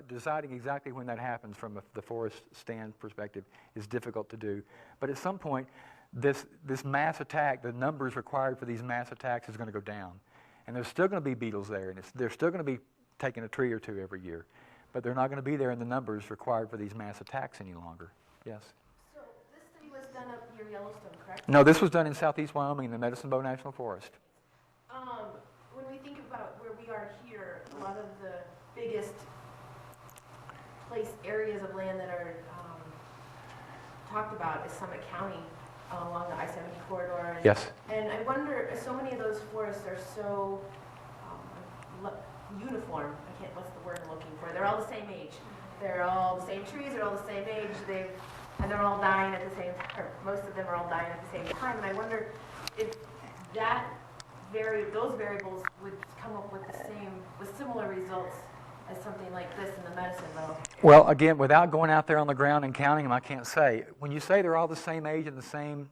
A: deciding exactly when that happens from the forest stand perspective is difficult to do. But at some point, this mass attack, the numbers required for these mass attacks is going to go down. And there's still going to be beetles there, and they're still going to be taking a tree or two every year. But they're not going to be there in the numbers required for these mass attacks any longer. Yes?
B: So this study was done up near Yellowstone, correct?
A: No, this was done in southeast Wyoming in the Medicine Bow National Forest.
B: When we think about where we are here, a lot of the biggest areas of land that are talked about is Summit County along the I-70 corridor.
A: Yes.
B: And I wonder, so many of those forests are so uniform. What's the word I'm looking for? They're all the same age. They're all the same trees, they're all the same age, and they're all dying at the same time, or most of them are all dying at the same time. And I wonder if those variables would come up with similar results as something like this in the medicine, though.
A: Well, again, without going out there on the ground and counting them, I can't say. When you say they're all the same age and the same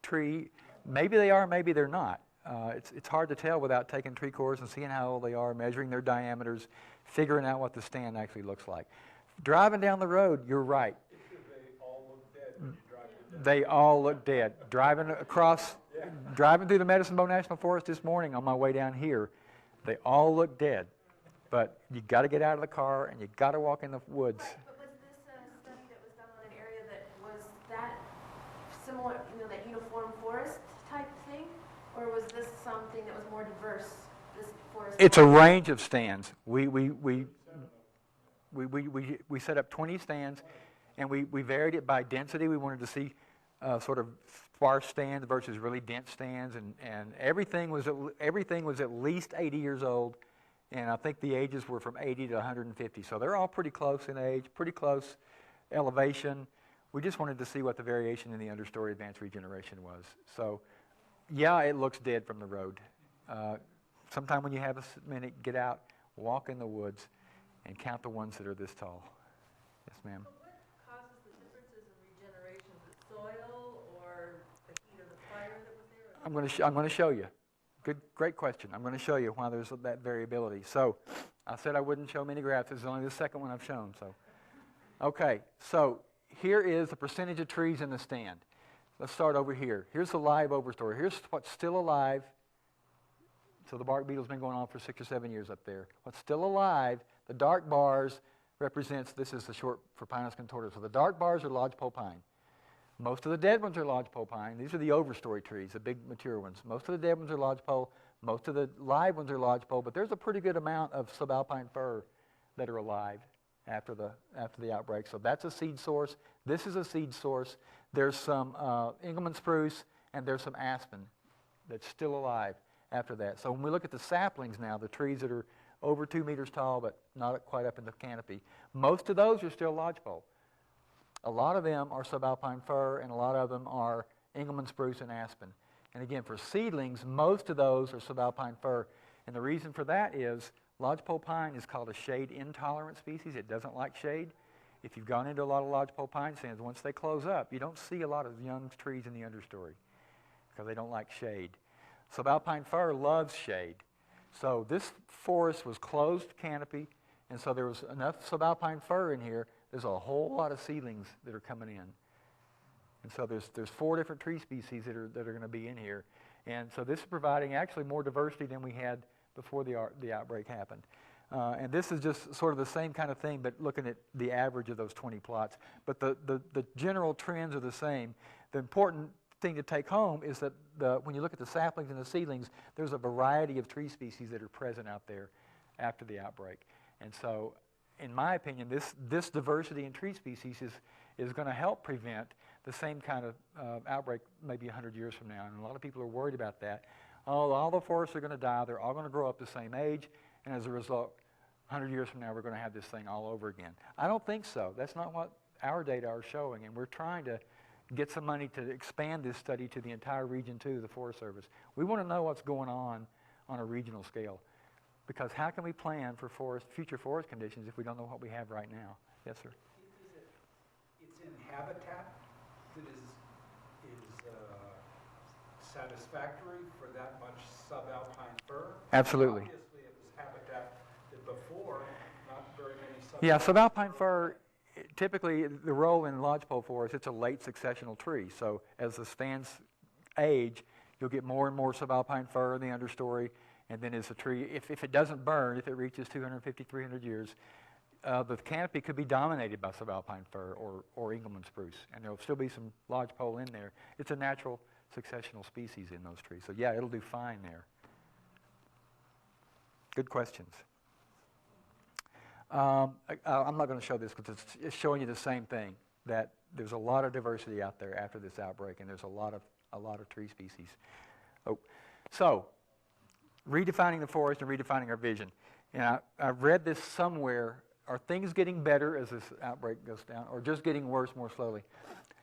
A: tree, maybe they are, maybe they're not. It's hard to tell without taking tree cores and seeing how old they are, measuring their diameters, figuring out what the stand actually looks like. Driving down the road, you're right.
D: They all look dead when you drive through them.
A: They all look dead. Driving through the Medicine Bow National Forest this morning on my way down here, they all look dead. But you got to get out of the car and you got to walk in the woods.
B: Right, but was this a study that was done on an area that was that similar, that uniform forest type thing, or was this something that was more diverse? This forest.
A: It's a range of stands. We set up 20 stands, and we varied it by density. We wanted to see sort of sparse stands versus really dense stands, and everything was at least 80 years old. And I think the ages were from 80 to 150. So they're all pretty close in age, pretty close elevation. We just wanted to see what the variation in the understory advanced regeneration was. So, yeah, it looks dead from the road. Sometime when you have a minute, get out, walk in the woods, and count the ones that are this tall. Yes, ma'am.
E: What causes the differences in regeneration? Is it soil or the heat of the fire that was there?
A: I'm going to show you. Great question. I'm going to show you why there's that variability. So I said I wouldn't show many graphs. This is only the second one I've shown. So, okay. So here is the percentage of trees in the stand. let's start over here. Here's the live overstory. Here's what's still alive. So the bark beetle's been going on for 6 or 7 years up there. What's still alive, the dark bars represents, this is the short for Pinus contorta. So the dark bars are lodgepole pine. Most of the dead ones are lodgepole pine. These are the overstory trees, the big mature ones. Most of the dead ones are lodgepole. Most of the live ones are lodgepole, but there's a pretty good amount of subalpine fir that are alive after the outbreak. So that's a seed source. This is a seed source. There's some Engelmann spruce, and there's some aspen that's still alive after that. So when we look at the saplings now, the trees that are over 2 meters tall but not quite up in the canopy, most of those are still lodgepole. A lot of them are subalpine fir, and a lot of them are Engelmann spruce and aspen. And again, for seedlings, most of those are subalpine fir. And the reason for that is lodgepole pine is called a shade-intolerant species. It doesn't like shade. If you've gone into a lot of lodgepole pine stands, once they close up, you don't see a lot of young trees in the understory because they don't like shade. Subalpine fir loves shade. So this forest was closed canopy, and so there was enough subalpine fir in here. There's a whole lot of seedlings that are coming in. And so there's 4 different tree species that are going to be in here. And so this is providing actually more diversity than we had before the outbreak happened. And this is just sort of the same kind of thing, but looking at the average of those 20 plots. But the general trends are the same. The important thing to take home is that when you look at the saplings and the seedlings, there's a variety of tree species that are present out there after the outbreak. And so, in my opinion, this diversity in tree species is going to help prevent the same kind of outbreak maybe 100 years from now. And a lot of people are worried about that. Oh, all the forests are going to die. They're all going to grow up the same age. And as a result, 100 years from now, we're going to have this thing all over again. I don't think so. That's not what our data are showing. And we're trying to get some money to expand this study to the entire region, too, the Forest Service. We want to know what's going on a regional scale. Because how can we plan for future forest conditions if we don't know what we have right now? Yes, sir?
D: It's in habitat that is satisfactory for that much subalpine fir?
A: Absolutely.
D: Obviously, it was habitat that before, not very many subalpine.
A: Yeah, subalpine fir, typically the role in lodgepole forest, it's a late successional tree. So as the stands age, you'll get more and more subalpine fir in the understory. And then as the tree, if it doesn't burn, if it reaches 250, 300 years, the canopy could be dominated by subalpine fir or Engelmann spruce. And there'll still be some lodgepole in there. It's a natural successional species in those trees. So yeah, it'll do fine there. Good questions. I'm not going to show this because it's showing you the same thing, that there's a lot of diversity out there after this outbreak, and there's a lot of tree species. Oh, so redefining the forest and redefining our vision. And I've read this somewhere. Are things getting better as this outbreak goes down, or just getting worse more slowly?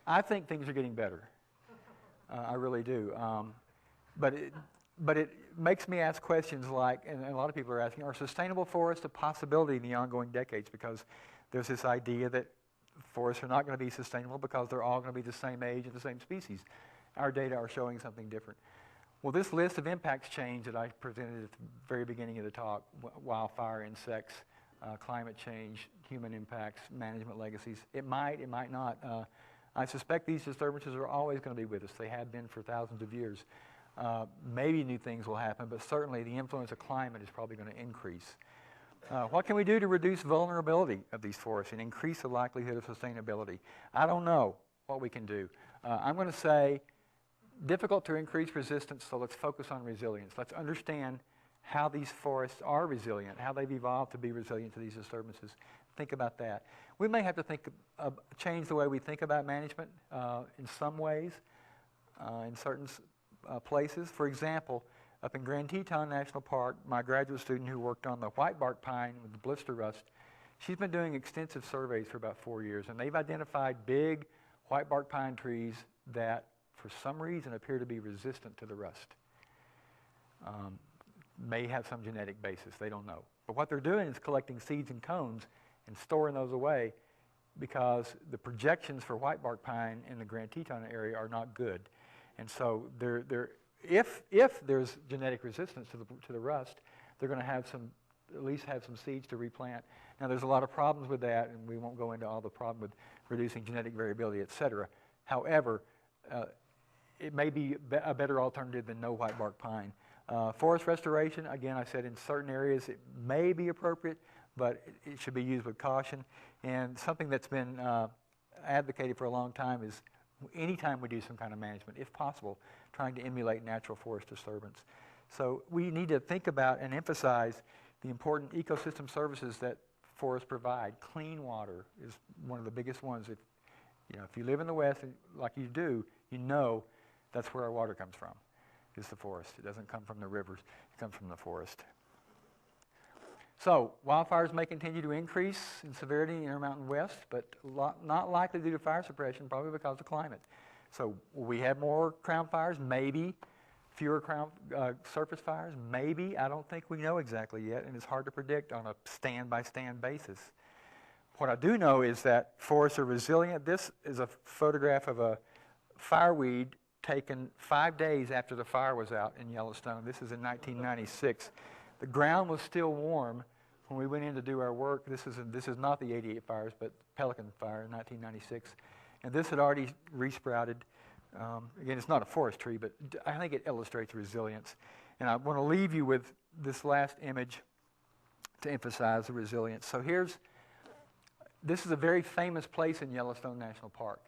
A: I think things are getting better. I really do. But it makes me ask questions like, and a lot of people are asking, are sustainable forests a possibility in the ongoing decades? Because there's this idea that forests are not going to be sustainable because they're all going to be the same age and the same species. Our data are showing something different. Well, this list of impacts change that I presented at the very beginning of the talk, wildfire, insects, climate change, human impacts, management legacies, it might not. I suspect these disturbances are always going to be with us. They have been for thousands of years. Maybe new things will happen, but certainly the influence of climate is probably going to increase. What can we do to reduce vulnerability of these forests and increase the likelihood of sustainability? I don't know what we can do. I'm going to say difficult to increase resistance, so let's focus on resilience. Let's understand how these forests are resilient, how they've evolved to be resilient to these disturbances. Think about that. We may have to change the way we think about management in some ways, in certain places. For example, up in Grand Teton National Park, my graduate student who worked on the white bark pine with the blister rust, she's been doing extensive surveys for about 4 years, and they've identified big white bark pine trees that for some reason appear to be resistant to the rust. May have some genetic basis, they don't know. But what they're doing is collecting seeds and cones and storing those away because the projections for white bark pine in the Grand Teton area are not good. And so if there's genetic resistance to the rust, they're going to have at least have some seeds to replant. Now there's a lot of problems with that, and we won't go into all the problem with reducing genetic variability, et cetera. However, it may be a better alternative than no whitebark pine. Forest restoration, again, I said in certain areas it may be appropriate, but it should be used with caution. And something that's been advocated for a long time is anytime we do some kind of management, if possible, trying to emulate natural forest disturbance. So we need to think about and emphasize the important ecosystem services that forests provide. Clean water is one of the biggest ones. If you live in the West, like you do, you know that's where our water comes from, is the forest. It doesn't come from the rivers, it comes from the forest. So wildfires may continue to increase in severity in the Intermountain West, but not likely due to fire suppression, probably because of climate. So will we have more crown fires? Maybe. Fewer surface fires? Maybe. I don't think we know exactly yet, and it's hard to predict on a stand-by-stand basis. What I do know is that forests are resilient. This is a photograph of a fireweed taken 5 days after the fire was out in Yellowstone. This is in 1996. The ground was still warm when we went in to do our work. This is not the 88 fires, but Pelican Fire in 1996. And this had already resprouted. Again, it's not a forest tree, but I think it illustrates resilience. And I want to leave you with this last image to emphasize the resilience. So this is a very famous place in Yellowstone National Park.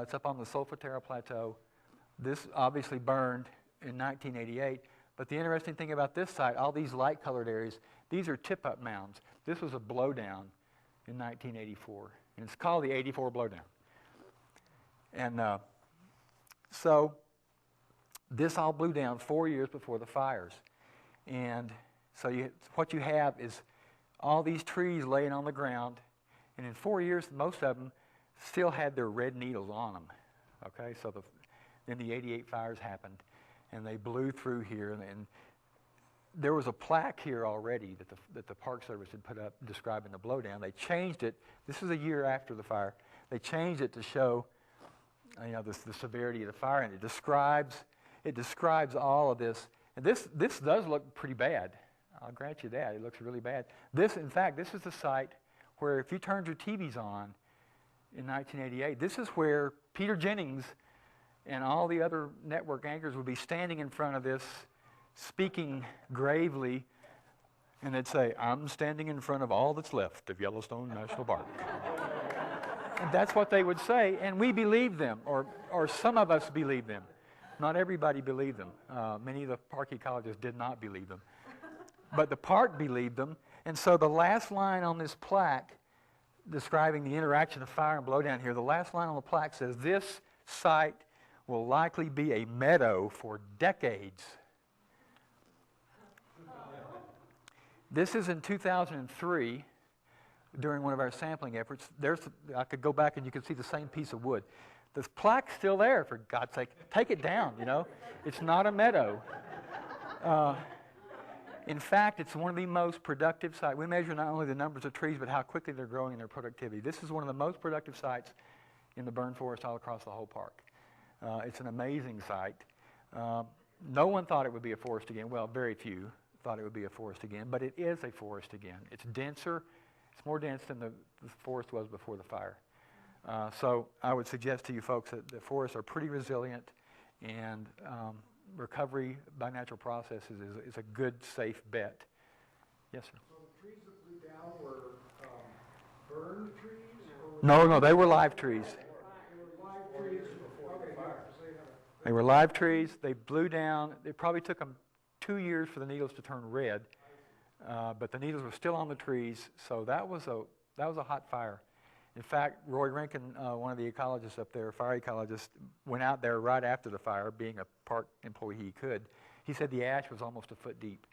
A: It's up on the Solfatara Plateau. This obviously burned in 1988. But the interesting thing about this site, all these light-colored areas, these are tip-up mounds. This was a blowdown in 1984, and it's called the 84 blowdown. And so this all blew down 4 years before the fires. And so what you have is all these trees laying on the ground, and in 4 years, most of them still had their red needles on them. Okay, so then the 88 fires happened. And they blew through here, and there was a plaque here already that the Park Service had put up describing the blowdown. They changed it. This is a year after the fire. They changed it to show, the severity of the fire, and it describes all of this. And this does look pretty bad. I'll grant you that. It looks really bad. In fact, this is the site where if you turned your TVs on in 1988, this is where Peter Jennings and all the other network anchors would be standing in front of this, speaking gravely, and they'd say, "I'm standing in front of all that's left of Yellowstone National Park." And that's what they would say, and we believed them, or some of us believed them. Not everybody believed them. Many of the park ecologists did not believe them. But the park believed them, and so the last line on this plaque describing the interaction of fire and blowdown here, the last line on the plaque says, "This site will likely be a meadow for decades." This is in 2003 during one of our sampling efforts. I could go back and you can see the same piece of wood. The plaque's still there, for God's sake. Take it down, It's not a meadow. In fact, it's one of the most productive sites. We measure not only the numbers of trees, but how quickly they're growing and their productivity. This is one of the most productive sites in the burned forest all across the whole park. It's an amazing site. No one thought it would be a forest again. Well, very few thought it would be a forest again, but it is a forest again. It's denser. It's more dense than the forest was before the fire. So I would suggest to you folks that the forests are pretty resilient, and recovery by natural processes is a good, safe bet. Yes, sir?
D: So the trees that blew down were burned trees?
A: No, they were live trees.
D: They were live trees before the fire.
A: They were live trees. They blew down. It probably took them 2 years for the needles to turn red, but the needles were still on the trees. So that was a hot fire. In fact, Roy Rankin, one of the ecologists up there, fire ecologist, went out there right after the fire, being a park employee he could. He said the ash was almost a foot deep.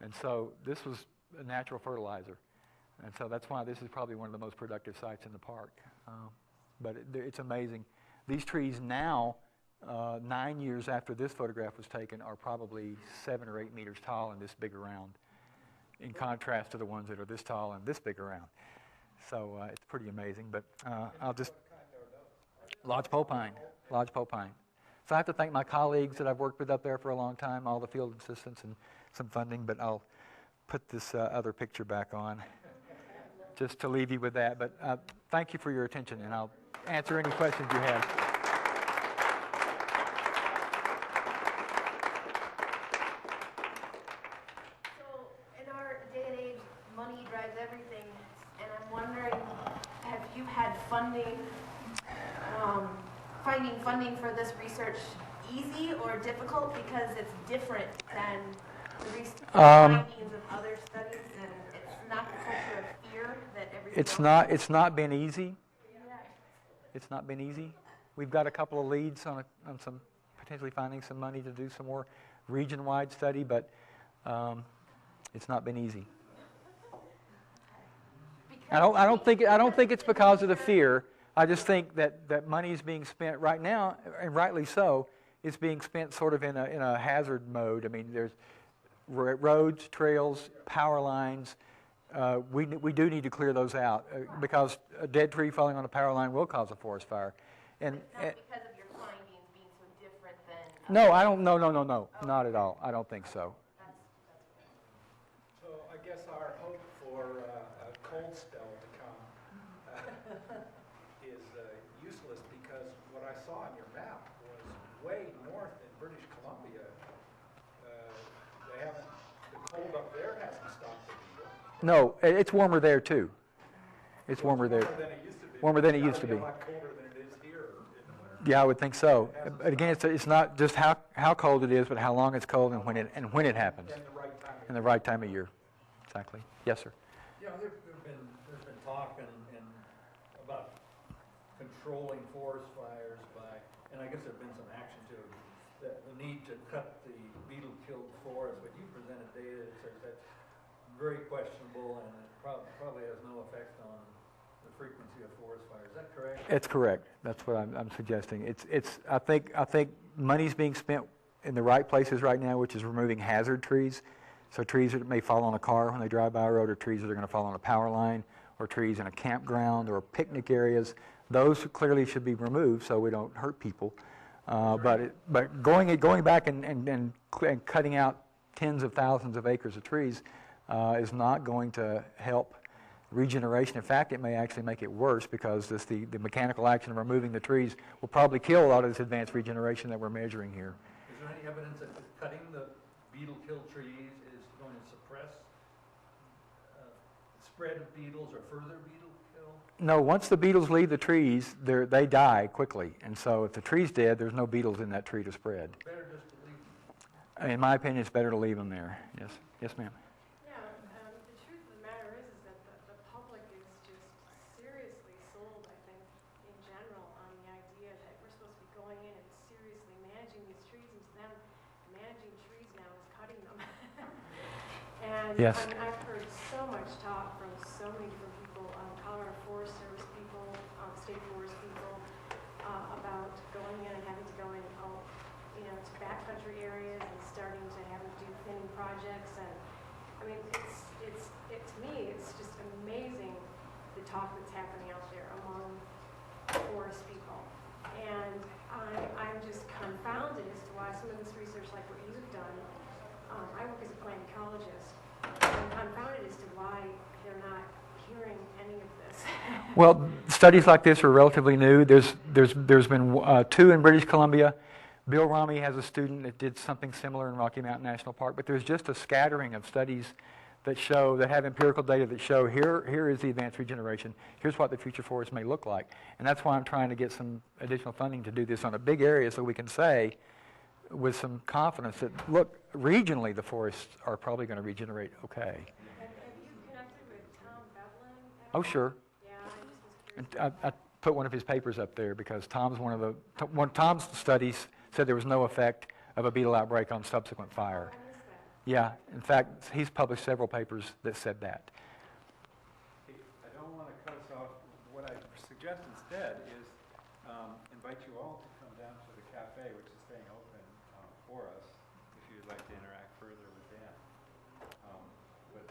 A: And so this was a natural fertilizer. And so that's why this is probably one of the most productive sites in the park. But it's amazing. These trees now, 9 years after this photograph was taken, are probably 7 or 8 meters tall and this big around, in contrast to the ones that are this tall and this big around. So it's pretty amazing. But I'll just... Lodgepole pine. Lodgepole pine. So I have to thank my colleagues that I've worked with up there for a long time, all the field assistants and some funding, but I'll put this other picture back on just to leave you with that. But thank you for your attention, and I'll answer any questions you have.
B: drives everything, and I'm wondering, have you had finding funding for this research easy or difficult because it's different than the findings of other studies, and it's not the culture of fear that everything
A: It's not been easy.
B: Yeah.
A: It's not been easy. We've got a couple of leads on some potentially finding some money to do some more region-wide study, but it's not been easy. I don't think it's because of the fear. I just think that money is being spent right now, and rightly so. It's being spent sort of in a hazard mode. I mean, there's roads, trails, power lines. We do need to clear those out because a dead tree falling on a power line will cause a forest fire. And
B: It's not because of your findings being so different than...
A: no, I don't. No, not at all. I don't think so.
D: So I guess our hope for a cold spell to come is useless because what I saw on your map was way north in British Columbia. The cold up there hasn't stopped the beetle.
A: No, it's warmer there too. It's warmer there.
D: Warmer than it used to be.
A: Warmer than it used to
D: It's gotta
A: be.
D: a lot colder than it is here in the winter.
A: Yeah, I would think so. But again, it's not just how cold it is, but how long it's cold and when it happens,
D: And the right time.
A: in the right time of year. Exactly. Yes, sir.
C: You know, there's been talk and about controlling forest fires by, and I guess there's been some action to the need to cut the beetle-killed forest, but you presented data that says that's very questionable and it probably has no effect on the frequency of forest fires. Is that correct?
A: It's correct. That's what I'm suggesting. I think money's being spent in the right places right now, which is removing hazard trees. So trees that may fall on a car when they drive by a road, or trees that are going to fall on a power line, or trees in a campground or picnic areas. Those clearly should be removed so we don't hurt people. But going back and cutting out tens of thousands of acres of trees is not going to help regeneration. In fact, it may actually make it worse because the mechanical action of removing the trees will probably kill a lot of this advanced regeneration that we're measuring here.
C: Is there any evidence that cutting the beetle-killed trees is going to suppress spread of beetles or further beetle kill?
A: No, once the beetles leave the trees, they die quickly. And so if the tree's dead, there's no beetles in that tree to spread.
C: Better just to leave them.
A: In my opinion, it's better to leave them there. Yes. Yes, ma'am.
B: Yeah, the truth of the matter is that the public is just seriously sold, I think, in general, on the idea that we're supposed to be going in and seriously managing these trees, and to them, managing trees now is cutting them. And
A: Yes.
B: I mean, I've heard so much talk from so many different people, Colorado Forest Service people, state forest people, about going in and having to go in, to backcountry areas and starting to have to do thinning projects. And I mean, to me, it's just amazing the talk that's happening out there among forest people. And I'm just confounded as to why some of this research, like what you've done, I work as a plant ecologist. I'm confounded as to why they're not hearing any of this.
A: Well, studies like this are relatively new. There's been 2 in British Columbia. Bill Rami has a student that did something similar in Rocky Mountain National Park, but there's just a scattering of studies that have empirical data that show here is the advanced regeneration. Here's what the future forest may look like. And that's why I'm trying to get some additional funding to do this on a big area so we can say with some confidence that, look, regionally the forests are probably going to regenerate okay.
B: Have you connected with Tom Bevlin at
A: Oh,
B: all?
A: sure.
B: Yeah, I just was
A: And
B: curious.
A: I put one of his papers up there because Tom's Tom's studies said there was no effect of a beetle outbreak on subsequent fire.
B: I missed that.
A: Yeah, in fact, he's published several papers that said that.
F: I don't want to cut us off. What I suggest instead is invite you all to come down to the cafe, which is staying open for us, if you'd like to interact further with Dan. But,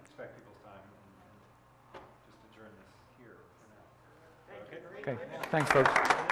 F: respect people's time and just adjourn this here for now.
B: Thank you very
A: Okay,
B: much.
A: thanks, folks.